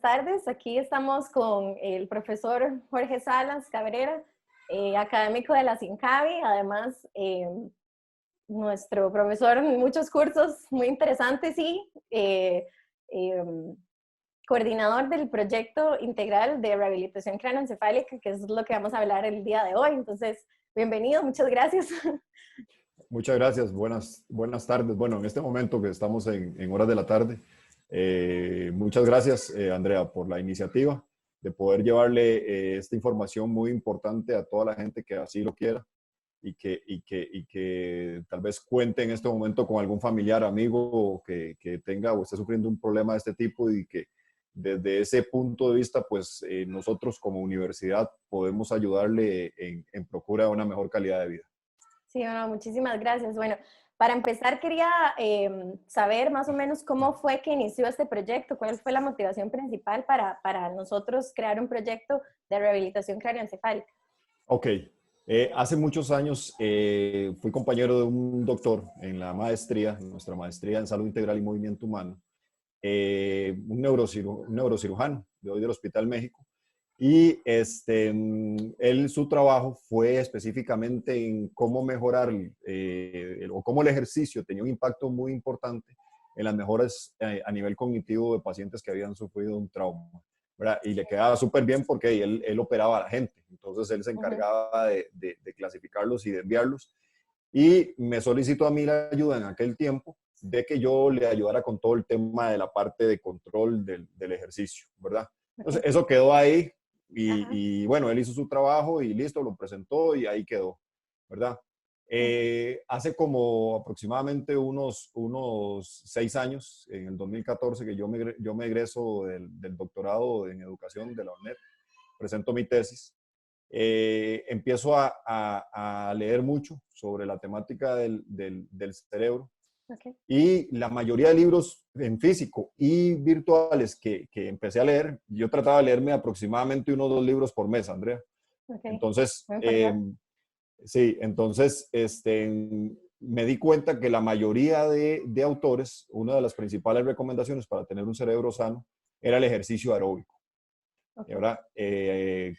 Tardes, aquí estamos con el profesor Jorge Salas Cabrera, académico de la SINCAVI, además nuestro profesor en muchos cursos muy interesantes y eh, coordinador del proyecto integral de rehabilitación craneoencefálica, que es lo que vamos a hablar el día de hoy. Entonces, bienvenido, muchas gracias. Muchas gracias, buenas tardes. Bueno, en este momento que estamos en horas de la tarde, muchas gracias, Andrea, por la iniciativa de poder llevarle esta información muy importante a toda la gente que así lo quiera y que tal vez cuente en este momento con algún familiar, amigo que tenga o esté sufriendo un problema de este tipo y que desde ese punto de vista, pues nosotros como universidad podemos ayudarle en procura de una mejor calidad de vida. Sí, bueno, muchísimas gracias. Bueno, para empezar quería saber más o menos cómo fue que inició este proyecto, cuál fue la motivación principal para nosotros crear un proyecto de rehabilitación craneoencefálica. Ok, hace muchos años fui compañero de un doctor en la maestría, en nuestra maestría en Salud Integral y Movimiento Humano, un neurocirujano de hoy del Hospital México. Y él, su trabajo fue específicamente en cómo mejorar o cómo el ejercicio tenía un impacto muy importante en las mejoras a nivel cognitivo de pacientes que habían sufrido un trauma, ¿verdad? Y le quedaba súper bien porque él operaba a la gente. Entonces él se Ujú. encargaba de clasificarlos y de enviarlos. Y me solicitó a mí la ayuda en aquel tiempo de que yo le ayudara con todo el tema de la parte de control del ejercicio, ¿verdad? Entonces Okay. eso quedó ahí Ajá. y bueno, él hizo su trabajo y listo, lo presentó y ahí quedó, ¿verdad? Hace como aproximadamente unos 6 años, en el 2014, que yo me egreso del doctorado en educación de la UNED, presento mi tesis. Empiezo a leer mucho sobre la temática del cerebro Okay. y la mayoría de libros en físico y virtuales que empecé a leer, yo trataba de leerme aproximadamente 1 o 2 libros por mes, Andrea. Okay. Entonces, Muy importante. sí, entonces me di cuenta que la mayoría de autores, una de las principales recomendaciones para tener un cerebro sano era el ejercicio aeróbico. Okay. ¿Verdad? Que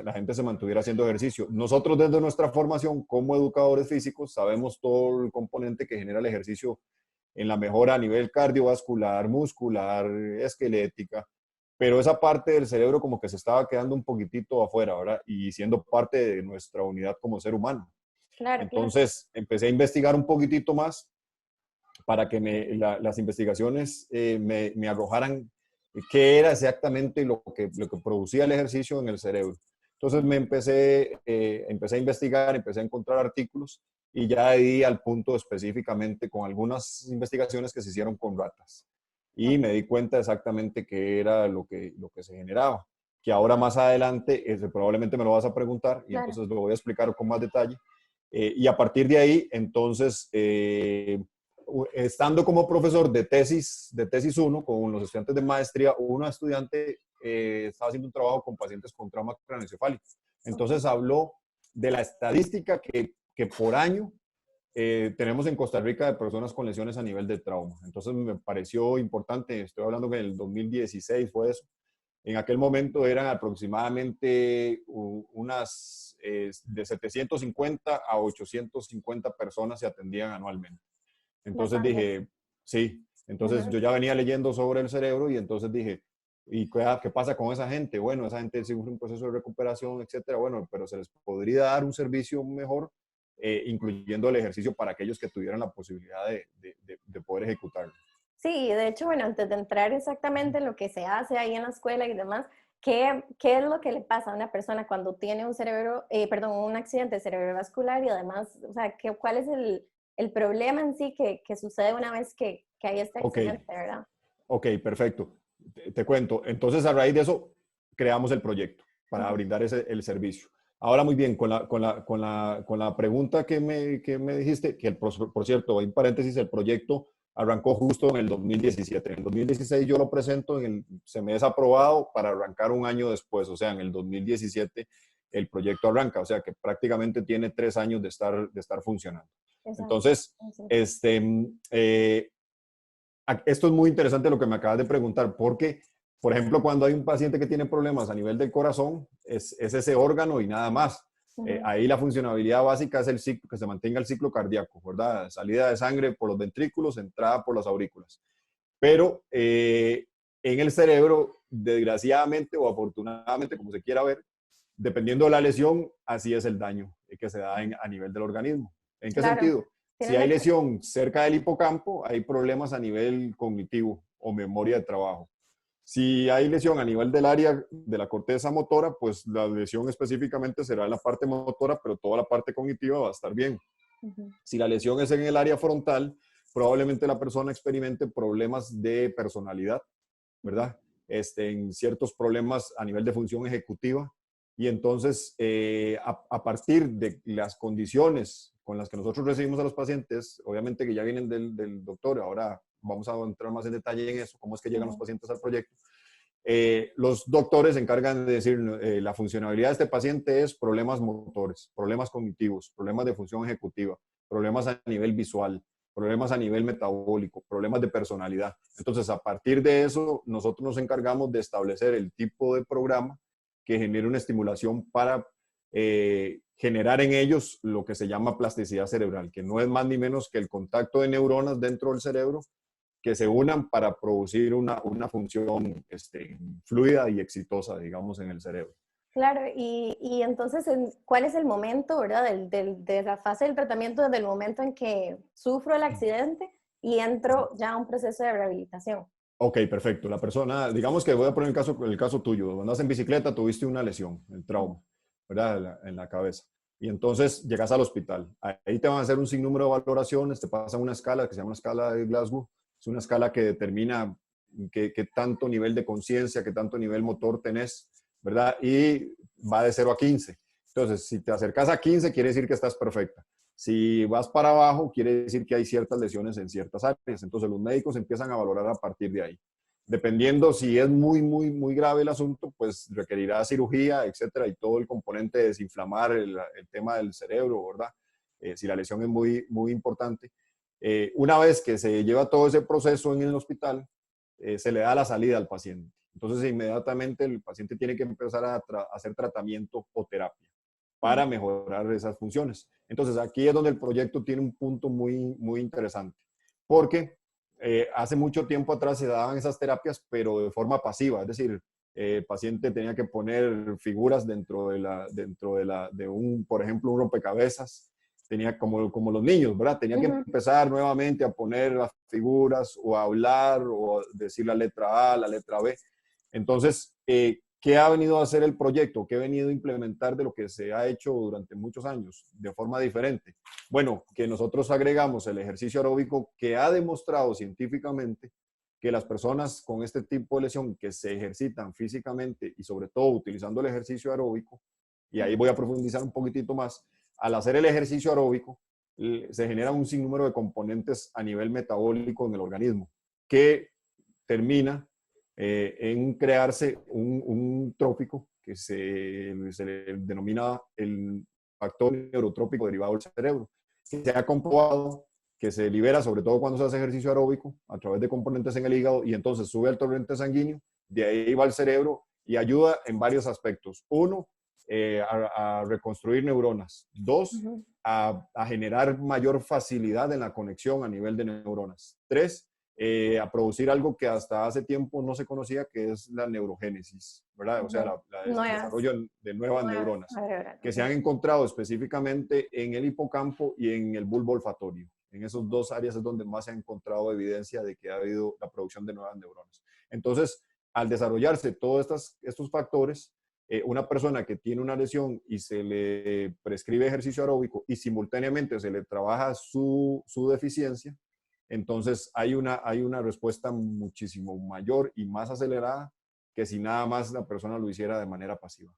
la gente se mantuviera haciendo ejercicio. Nosotros desde nuestra formación como educadores físicos sabemos todo el componente que genera el ejercicio en la mejora a nivel cardiovascular, muscular, esquelética, pero esa parte del cerebro como que se estaba quedando un poquitito afuera, ¿verdad? Y siendo parte de nuestra unidad como ser humano. Claro, claro. Entonces empecé a investigar un poquitito más para que las investigaciones me arrojaran qué era exactamente lo que producía el ejercicio en el cerebro. Entonces empecé a investigar, empecé a encontrar artículos y ya di al punto específicamente con algunas investigaciones que se hicieron con ratas. Y me Okay. di cuenta exactamente qué era lo que se generaba, que ahora más adelante probablemente me lo vas a preguntar y Claro. entonces lo voy a explicar con más detalle. Y a partir de ahí, entonces, estando como profesor de tesis 1 con los estudiantes de maestría, una estudiante estaba haciendo un trabajo con pacientes con trauma craneoencefálico. Okay. Entonces habló de la estadística que por año tenemos en Costa Rica de personas con lesiones a nivel de trauma. Entonces me pareció importante, estoy hablando que en el 2016 fue eso. En aquel momento eran aproximadamente unas de 750 a 850 personas se atendían anualmente. Entonces Bastante. dije, sí, entonces Ujú. yo ya venía leyendo sobre el cerebro y entonces dije, ¿y qué pasa con esa gente? Bueno, esa gente sufre un proceso de recuperación, etcétera, bueno, pero se les podría dar un servicio mejor, incluyendo el ejercicio para aquellos que tuvieran la posibilidad de poder ejecutarlo. Sí, de hecho, bueno, antes de entrar exactamente en lo que se hace ahí en la escuela y demás, ¿qué es lo que le pasa a una persona cuando tiene un cerebro, perdón, un accidente cerebrovascular y además, o sea, cuál es el problema en sí que sucede una vez que hay este Ok, accidente, ¿verdad? ok, perfecto. Te cuento. Entonces, a raíz de eso, creamos el proyecto para Ujú. brindar el servicio. Ahora, muy bien, con la pregunta que me dijiste, que por cierto, en paréntesis, el proyecto arrancó justo en el 2017. En el 2016 yo lo presento, se me es aprobado para arrancar un año después, o sea, en el 2017 el proyecto arranca, o sea, que prácticamente tiene 3 años de estar funcionando. Exacto. Entonces, Sí. esto es muy interesante lo que me acabas de preguntar, porque Por ejemplo, cuando hay un paciente que tiene problemas a nivel del corazón, es ese órgano y nada más. Ahí la funcionalidad básica es el ciclo, que se mantenga el ciclo cardíaco, ¿verdad? Salida de sangre por los ventrículos, entrada por las aurículas. Pero en el cerebro, desgraciadamente o afortunadamente, como se quiera ver, dependiendo de la lesión, así es el daño que se da a nivel del organismo. ¿En qué Claro, sentido? Si tiene hay mucho. lesión cerca del hipocampo, hay problemas a nivel cognitivo o memoria de trabajo. Si hay lesión a nivel del área de la corteza motora, pues la lesión específicamente será en la parte motora, pero toda la parte cognitiva va a estar bien. Si la lesión es en el área frontal, probablemente la persona experimente problemas de personalidad, ¿verdad? En ciertos problemas a nivel de función ejecutiva. Y entonces, a partir de las condiciones con las que nosotros recibimos a los pacientes, obviamente que ya vienen del doctor, ahora vamos a entrar más en detalle en eso, cómo es que llegan los pacientes al proyecto. Los doctores se encargan de decir, la funcionalidad de este paciente es problemas motores, problemas cognitivos, problemas de función ejecutiva, problemas a nivel visual, problemas a nivel metabólico, problemas de personalidad. Entonces, a partir de eso, nosotros nos encargamos de establecer el tipo de programa que genere una estimulación para generar en ellos lo que se llama plasticidad cerebral, que no es más ni menos que el contacto de neuronas dentro del cerebro que se unan para producir una función fluida y exitosa, digamos, en el cerebro. Claro, y entonces, ¿cuál es el momento, verdad, de la fase del tratamiento desde el momento en que sufro el accidente y entro ya a un proceso de rehabilitación? Ok, perfecto. La persona, digamos que voy a poner el caso tuyo. Andas en bicicleta, tuviste una lesión, el trauma, ¿verdad? En la cabeza. Y entonces llegas al hospital. Ahí te van a hacer un sinnúmero de valoraciones, te pasan una escala que se llama una escala de Glasgow. Es una escala que determina qué tanto nivel de conciencia, qué tanto nivel motor tenés, ¿verdad? Y va de 0 a 15. Entonces, si te acercas a 15, quiere decir que estás perfecta. Si vas para abajo, quiere decir que hay ciertas lesiones en ciertas áreas. Entonces los médicos empiezan a valorar a partir de ahí. Dependiendo si es muy grave el asunto, pues requerirá cirugía, etcétera, y todo el componente de desinflamar el tema del cerebro, ¿verdad? Si la lesión es muy importante. Una vez que se lleva todo ese proceso en el hospital, se le da la salida al paciente. Entonces inmediatamente el paciente tiene que empezar a hacer tratamiento o terapia para mejorar esas funciones. Entonces, aquí es donde el proyecto tiene un punto muy interesante, porque hace mucho tiempo atrás se daban esas terapias, pero de forma pasiva, es decir, el paciente tenía que poner figuras dentro de un, por ejemplo, un rompecabezas, tenía como los niños, ¿verdad? Tenía que empezar nuevamente a poner las figuras o a hablar o a decir la letra A, la letra B. Entonces, ¿qué ha venido a hacer el proyecto? ¿Qué ha venido a implementar de lo que se ha hecho durante muchos años de forma diferente? Bueno, que nosotros agregamos el ejercicio aeróbico que ha demostrado científicamente que las personas con este tipo de lesión que se ejercitan físicamente y sobre todo utilizando el ejercicio aeróbico, y ahí voy a profundizar un poquitito más, al hacer el ejercicio aeróbico se genera un sinnúmero de componentes a nivel metabólico en el organismo que termina en crearse un trópico que se le denomina el factor neurotrópico derivado del cerebro, que se ha comprobado que se libera sobre todo cuando se hace ejercicio aeróbico a través de componentes en el hígado y entonces sube al torrente sanguíneo, de ahí va al cerebro y ayuda en varios aspectos. Uno, a reconstruir neuronas. Dos, a generar mayor facilidad en la conexión a nivel de neuronas. Tres, a producir algo que hasta hace tiempo no se conocía, que es la neurogénesis, ¿verdad? O sea, el desarrollo de nuevas neuronas, que se han encontrado específicamente en el hipocampo y en el bulbo olfatorio. En esas dos áreas es donde más se ha encontrado evidencia de que ha habido la producción de nuevas neuronas. Entonces, al desarrollarse todos estos factores, una persona que tiene una lesión y se le prescribe ejercicio aeróbico y simultáneamente se le trabaja su deficiencia, entonces hay una respuesta muchísimo mayor y más acelerada que si nada más la persona lo hiciera de manera pasiva.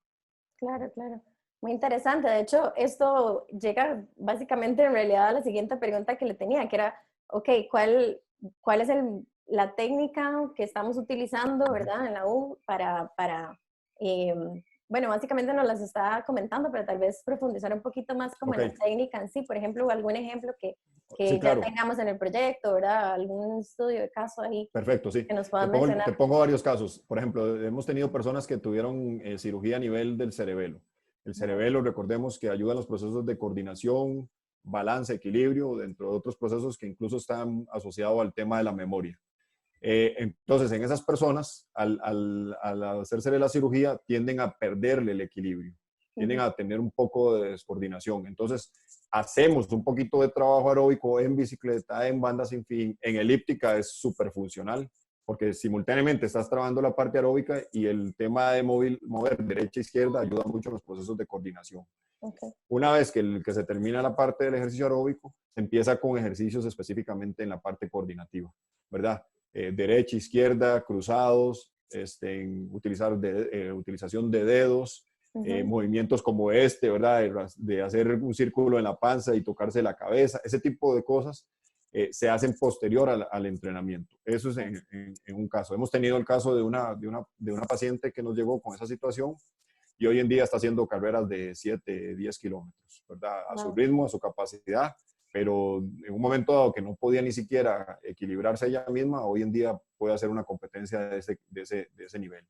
Claro, claro. Muy interesante. De hecho, esto llega básicamente en realidad a la siguiente pregunta que le tenía, que era, ok, ¿cuál es la técnica que estamos utilizando, ¿verdad? En la U para bueno, básicamente nos las está comentando, pero tal vez profundizar un poquito más como en la técnica en sí, por ejemplo, algún ejemplo Sí, ya claro. tengamos en el proyecto, ¿verdad? Algún estudio de caso ahí Perfecto, sí. que nos puedan mencionar. Te pongo varios casos. Por ejemplo, hemos tenido personas que tuvieron cirugía a nivel del cerebelo. El cerebelo, recordemos que ayuda en los procesos de coordinación, balance, equilibrio, dentro de otros procesos que incluso están asociados al tema de la memoria. Entonces, en esas personas, al hacerse la cirugía, tienden a perderle el equilibrio, tienden a tener un poco de descoordinación. Entonces, hacemos un poquito de trabajo aeróbico en bicicleta, en banda sin fin, en elíptica es súper funcional, porque simultáneamente estás trabajando la parte aeróbica y el tema de mover derecha e izquierda ayuda mucho en los procesos de coordinación. Okay. Una vez que se termina la parte del ejercicio aeróbico, se empieza con ejercicios específicamente en la parte coordinativa, ¿verdad? Derecha, izquierda, cruzados, utilización de dedos, movimientos como ¿verdad? De hacer un círculo en la panza y tocarse la cabeza, ese tipo de cosas se hacen posterior al entrenamiento. Eso es en un caso. Hemos tenido el caso de una paciente que nos llegó con esa situación y hoy en día está haciendo carreras de 7, 10 kilómetros, ¿verdad? A su ritmo, a su capacidad, pero en un momento dado que no podía ni siquiera equilibrarse ella misma, hoy en día puede hacer una competencia de ese nivel,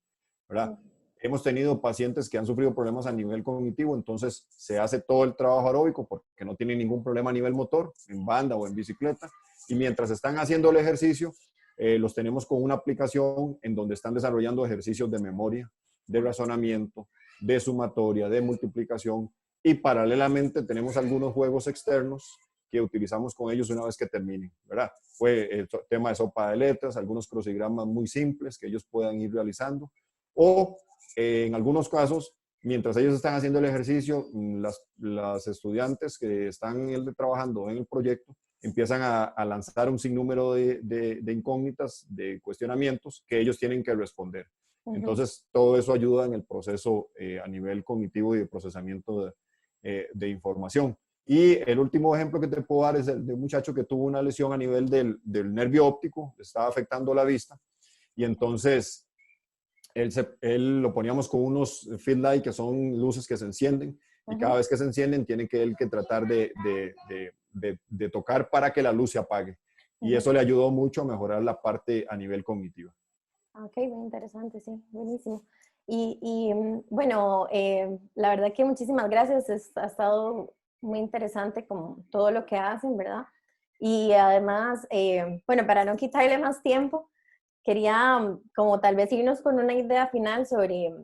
¿verdad? Hemos tenido pacientes que han sufrido problemas a nivel cognitivo, entonces se hace todo el trabajo aeróbico porque no tienen ningún problema a nivel motor, en banda o en bicicleta, y mientras están haciendo el ejercicio, los tenemos con una aplicación en donde están desarrollando ejercicios de memoria, de razonamiento, de sumatoria, de multiplicación, y paralelamente tenemos algunos juegos externos que utilizamos con ellos una vez que terminen, ¿verdad? Fue el tema de sopa de letras, algunos crucigramas muy simples que ellos puedan ir realizando, o en algunos casos, mientras ellos están haciendo el ejercicio, las estudiantes que están trabajando en el proyecto empiezan a lanzar un sinnúmero de incógnitas, de cuestionamientos que ellos tienen que responder. Entonces, todo eso ayuda en el proceso a nivel cognitivo y de procesamiento de información. Y el último ejemplo que te puedo dar es el de un muchacho que tuvo una lesión a nivel del nervio óptico, estaba afectando la vista, y entonces él lo poníamos con unos field light, que son luces que se encienden, y cada vez que se encienden tiene que él que tratar de tocar para que la luz se apague. Y eso le ayudó mucho a mejorar la parte a nivel cognitivo. Ok, muy interesante, sí, buenísimo. Bueno, la verdad que muchísimas gracias, ha estado muy interesante como todo lo que hacen, ¿verdad? Y además, bueno, para no quitarle más tiempo, quería como tal vez irnos con una idea final sobre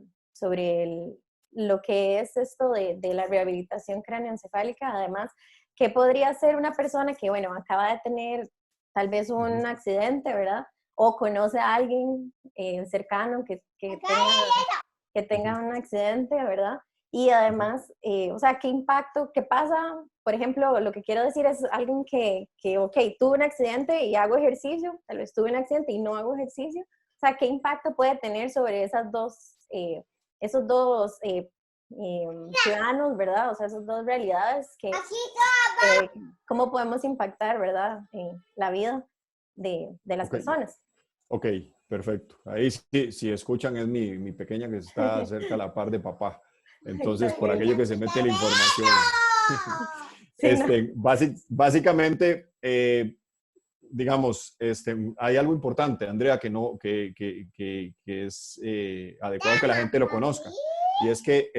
lo que es esto de la rehabilitación cráneoencefálica. Además, ¿qué podría hacer una persona que, bueno, acaba de tener tal vez un accidente, ¿verdad? O conoce a alguien cercano que tenga un accidente, ¿verdad? Y además, o sea, ¿qué impacto, qué pasa? Por ejemplo, lo que quiero decir es alguien ok, tuve un accidente y hago ejercicio, tal vez tuve un accidente y no hago ejercicio. O sea, ¿qué impacto puede tener sobre esos dos ciudadanos, ¿verdad? O sea, esas dos realidades cómo podemos impactar, ¿verdad? En la vida de las personas. Ok, perfecto. Ahí sí, si escuchan es mi pequeña que está cerca a la par de papá. Entonces, por aquello que se mete la información. Sí, no. Básicamente, digamos, hay algo importante, Andrea, que es adecuado que la gente lo conozca. Y es que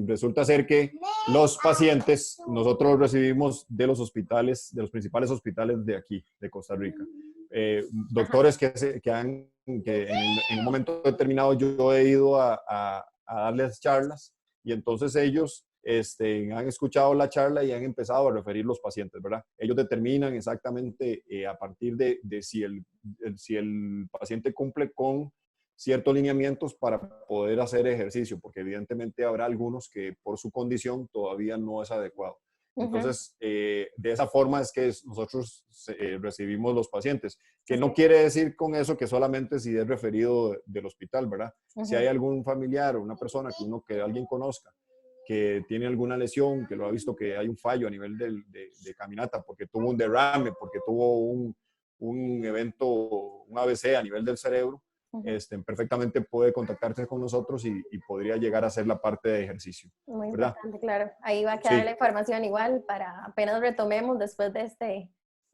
resulta ser que los pacientes nosotros los recibimos de los hospitales, de los principales hospitales de aquí, de Costa Rica. Doctores que en un momento determinado yo he ido a darles charlas y entonces ellos han escuchado la charla y han empezado a referir los pacientes, ¿verdad? Ellos determinan exactamente a partir de si el paciente cumple con ciertos lineamientos para poder hacer ejercicio, porque evidentemente habrá algunos que por su condición todavía no es adecuado. Entonces, de esa forma es que nosotros recibimos los pacientes, que no quiere decir con eso que solamente si es referido del hospital, ¿verdad? Si hay algún familiar o una persona que alguien conozca, que tiene alguna lesión, que lo ha visto que hay un fallo a nivel de caminata, porque tuvo un derrame, porque tuvo un evento, un ABC a nivel del cerebro, perfectamente puede contactarse con nosotros y podría llegar a hacer la parte de ejercicio. Muy ¿Verdad? importante, claro. Ahí va a quedar Sí. la información igual para apenas retomemos después de este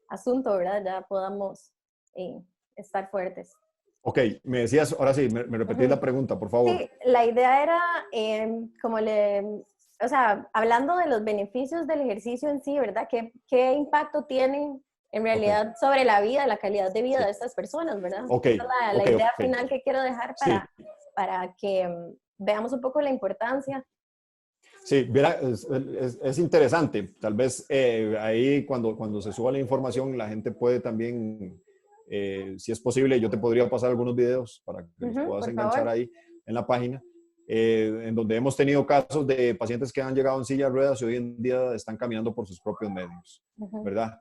asunto, ¿verdad? Ya podamos estar fuertes. Ok, me decías, ahora sí, me repetís la pregunta, por favor. Sí, la idea era o sea, hablando de los beneficios del ejercicio en sí, ¿verdad? ¿Qué impacto tiene en Ok, realidad sobre la vida, la calidad de vida sí. de estas personas, ¿verdad? Ok, Esa es la ok, idea ok. final que quiero dejar Sí, para que veamos un poco la importancia. sí, mira, es interesante. Tal vez ahí cuando se suba la información, la gente puede también, si es posible, yo te podría pasar algunos videos para que los puedas Por enganchar favor. ahí en la página, en donde hemos tenido casos de pacientes que han llegado en silla de ruedas y hoy en día están caminando por sus propios medios, ¿verdad?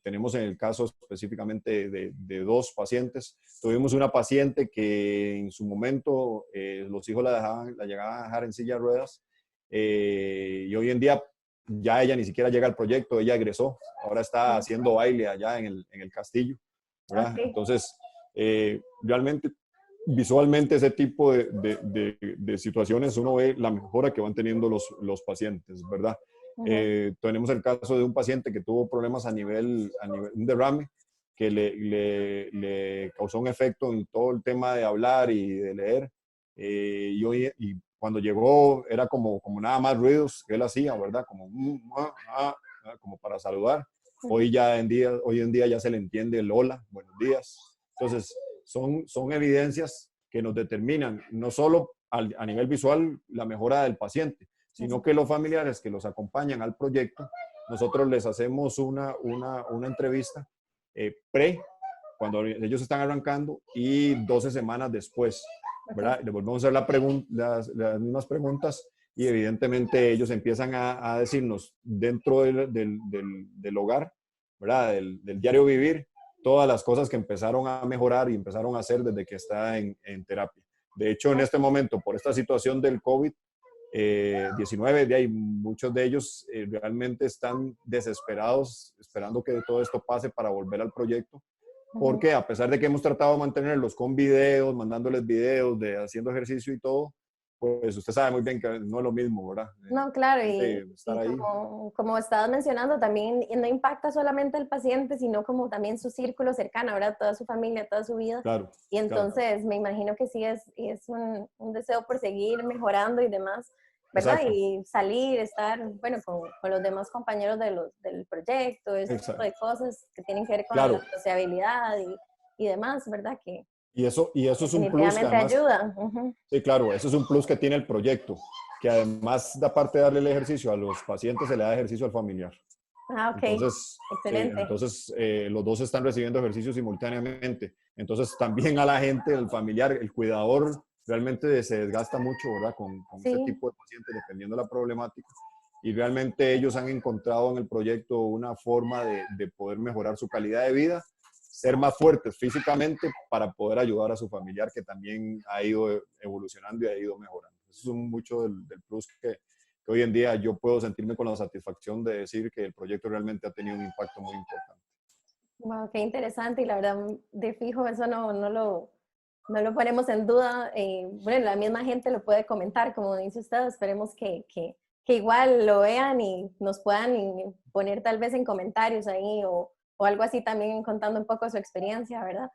Tenemos en el caso específicamente de dos pacientes. Tuvimos una paciente que en su momento los hijos la llegaban a dejar en silla de ruedas y hoy en día ya ella ni siquiera llega al proyecto, ella egresó, ahora está haciendo baile allá en el castillo, ¿verdad? Okay. Entonces, realmente, visualmente ese tipo de situaciones uno ve la mejora que van teniendo los pacientes, ¿verdad? Tenemos el caso de un paciente que tuvo problemas a nivel un derrame que le causó un efecto en todo el tema de hablar y de leer. Y cuando llegó era como nada más ruidos que él hacía, ¿verdad? Como, como para saludar. Hoy en día ya se le entiende el hola, buenos días. Entonces, son evidencias que nos determinan no solo a nivel visual la mejora del paciente, sino que los familiares que los acompañan al proyecto, nosotros les hacemos una entrevista pre, cuando ellos están arrancando, y 12 semanas después, ¿verdad? Les volvemos a hacer las mismas preguntas y evidentemente ellos empiezan a decirnos dentro del hogar, ¿verdad? Del diario vivir, todas las cosas que empezaron a mejorar y empezaron a hacer desde que está en terapia. De hecho, en este momento, por esta situación del COVID, 19, de ahí muchos de ellos realmente están desesperados esperando que todo esto pase para volver al proyecto, porque a pesar de que hemos tratado de mantenerlos con videos, mandándoles videos de haciendo ejercicio y todo, pues usted sabe muy bien que no es lo mismo, ¿verdad? No, claro, Estar ahí. como estabas mencionando, también no impacta solamente al paciente, sino como también su círculo cercano, ¿verdad? Toda su familia, toda su vida. Claro, Y claro. entonces me imagino que sí es un deseo por seguir mejorando y demás, ¿verdad? Exacto, Y salir, estar, bueno, con los demás compañeros del proyecto, ese tipo exacto. de cosas que tienen que ver con la Claro. sociabilidad y demás, ¿verdad? Que Y eso es un plus que definitivamente además, ayuda. sí, claro, eso es un plus que tiene el proyecto, que además, de aparte de darle el ejercicio a los pacientes, se le da ejercicio al familiar. Ah, ok, Entonces, excelente. los dos están recibiendo ejercicio simultáneamente. Entonces, también a la gente, el familiar, el cuidador, realmente se desgasta mucho, ¿verdad? Con este Sí. tipo de pacientes, dependiendo de la problemática. Y realmente ellos han encontrado en el proyecto una forma de poder mejorar su calidad de vida, ser más fuertes físicamente para poder ayudar a su familiar que también ha ido evolucionando y ha ido mejorando. Eso es mucho del plus que hoy en día yo puedo sentirme con la satisfacción de decir que el proyecto realmente ha tenido un impacto muy importante. Wow, qué interesante y la verdad, de fijo, eso no lo ponemos en duda. Bueno, la misma gente lo puede comentar, como dice usted, esperemos que igual lo vean y nos puedan poner tal vez en comentarios ahí o algo así también contando un poco su experiencia, ¿verdad?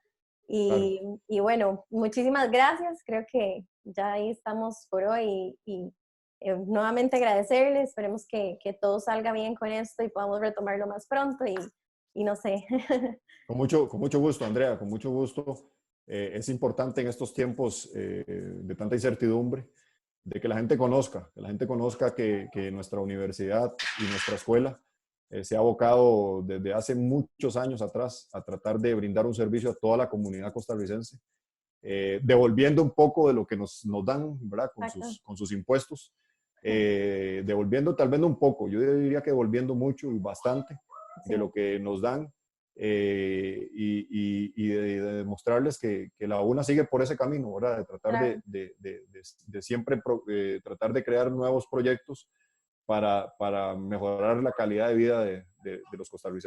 Claro. Y bueno, muchísimas gracias, creo que ya ahí estamos por hoy y nuevamente agradecerles, esperemos que todo salga bien con esto y podamos retomarlo más pronto y no sé. Con mucho gusto, Andrea, con mucho gusto. Es importante en estos tiempos de tanta incertidumbre de que la gente conozca que nuestra universidad y nuestra escuela se ha abocado desde hace muchos años atrás a tratar de brindar un servicio a toda la comunidad costarricense, devolviendo un poco de lo que nos dan, ¿verdad? Exacto. Con sus impuestos, devolviendo tal vez no un poco, yo diría que devolviendo mucho y bastante de Sí. lo que nos dan, y de demostrarles que la UNA sigue por ese camino, ¿verdad? De tratar Claro. de siempre tratar de crear nuevos proyectos para mejorar la calidad de vida de los costarricenses.